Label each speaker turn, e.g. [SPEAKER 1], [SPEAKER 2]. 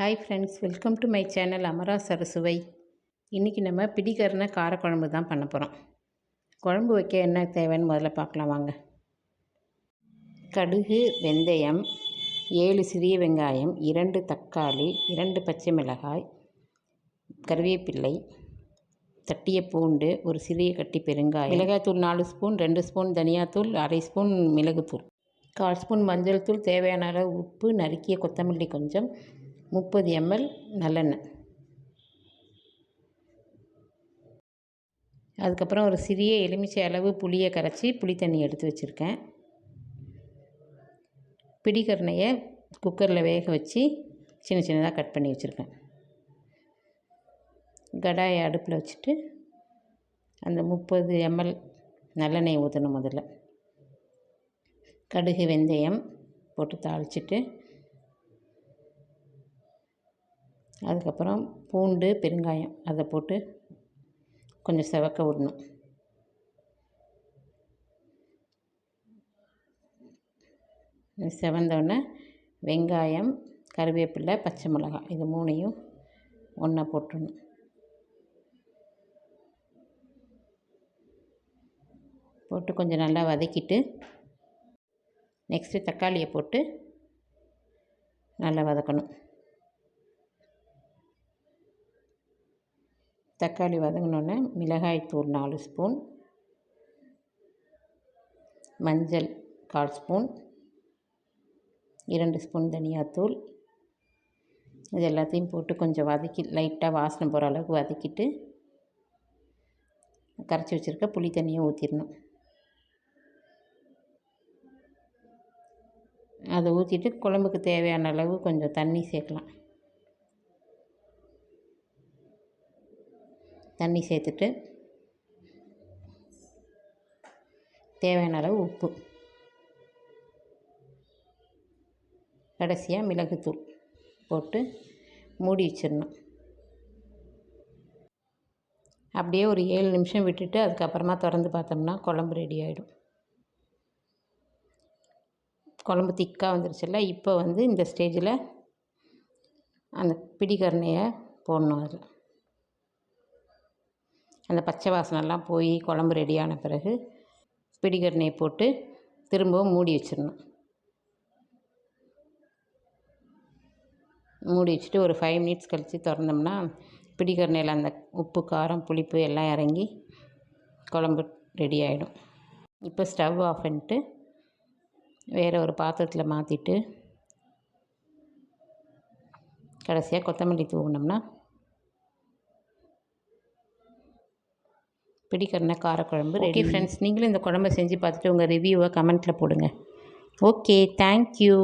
[SPEAKER 1] Hi friends, welcome to my channel Amaras அறுசுவை. இன்றைக்கி நம்ம பிடிக்கரணை காரக்குழம்பு தான் பண்ண போகிறோம். குழம்பு வைக்க என்ன தேவைன்னு முதல்ல பார்க்கலாம் வாங்க. கடுகு, வெந்தயம், 7 சிறிய வெங்காயம், 2 தக்காளி, 2 பச்சை மிளகாய், கருவேப்பிள்ளை, தட்டிய பூண்டு, ஒரு சிறிய கட்டி பெருங்காயம், மிளகாய்த்தூள் 4 ஸ்பூன், 2 ஸ்பூன் தனியாத்தூள், அரை ஸ்பூன் மிளகுத்தூள், 1/4 ஸ்பூன் மஞ்சள் தூள், தேவையான அளவு உப்பு, நறுக்கிய கொத்தமல்லி கொஞ்சம், 30 ml நல்லெண்ணெய். அதுக்கப்புறம் ஒரு சிறிய எலுமிச்சை அளவு புளியை கரைச்சி புளி தண்ணி எடுத்து வச்சுருக்கேன். பிடிக்கரணையை குக்கரில் வேக வச்சு சின்ன சின்னதாக கட் பண்ணி வச்சுருக்கேன். கடாயை அடுப்பில் வச்சுட்டு அந்த 30 ml நல்லெண்ணெய் ஊற்றணும். முதல்ல கடுகு, வெந்தயம் போட்டு தாளிச்சிட்டு, அதுக்கப்புறம் பூண்டு, பெருங்காயம் அதை போட்டு கொஞ்சம் செவக்க விடணும். செவந்தோடனே வெங்காயம், கருவேப்பிலை, பச்சை மிளகாய் இது 3ஐயும் ஒன்றா போட்டுடணும். போட்டு கொஞ்சம் நல்லா வதக்கிட்டு நெக்ஸ்ட்டு தக்காளியை போட்டு நல்லா வதக்கணும். தக்காளி வதங்கினோன்னே மிளகாய்த்தூள் 4 ஸ்பூன், மஞ்சள் 1/4 ஸ்பூன், 2 ஸ்பூன் தனியாத்தூள், இது எல்லாத்தையும் போட்டு கொஞ்சம் வதக்கி லைட்டாக வாசனை போகிற அளவுக்கு வதக்கிட்டு கரைச்சி வச்சுருக்க புளி தண்ணியை ஊற்றிடணும். அதை ஊற்றிட்டு குழம்புக்கு தேவையான அளவு கொஞ்சம் தண்ணி சேர்க்கலாம். தண்ணி சேர்த்துட்டு தேவையான அளவு உப்பு, கடைசியாக மிளகுத்தூள் போட்டு மூடி வச்சிடணும். அப்படியே ஒரு 7 நிமிஷம் விட்டுட்டு அதுக்கப்புறமா திறந்து பார்த்தோம்னா குழம்பு ரெடி ஆகிடும். குழம்பு திக்காக வந்துருச்சுல்ல, இப்போ இந்த ஸ்டேஜில் அந்த பிடிக்கரணையை போடணும். அதில் அந்த பச்சை வாசனைலாம் போய் குழம்பு ரெடியான பிறகு பிடிக்கரணையை போட்டு திரும்பவும் மூடி வச்சிடணும். மூடி வச்சுட்டு ஒரு 5 மினிட்ஸ் கழித்து திறந்தோம்னா பிடிக்கரணையில் அந்த உப்பு, காரம், புளிப்பு எல்லாம் இறங்கி குழம்பு ரெடி ஆகிடும். இப்போ ஸ்டவ் ஆஃப் பண்ணிட்டு வேறு ஒரு பாத்திரத்தில் மாற்றிட்டு கடைசியாக கொத்தமல்லி தூவினோம்னா பிடிக்கரணை காரக்குழம்பு ரெடி. ஓகே ஃப்ரெண்ட்ஸ், நீங்களும் இந்த குழம்பை செஞ்சு பார்த்துட்டு உங்கள் ரிவ்யூவை கமெண்ட்டில் போடுங்க. Okay, thank you.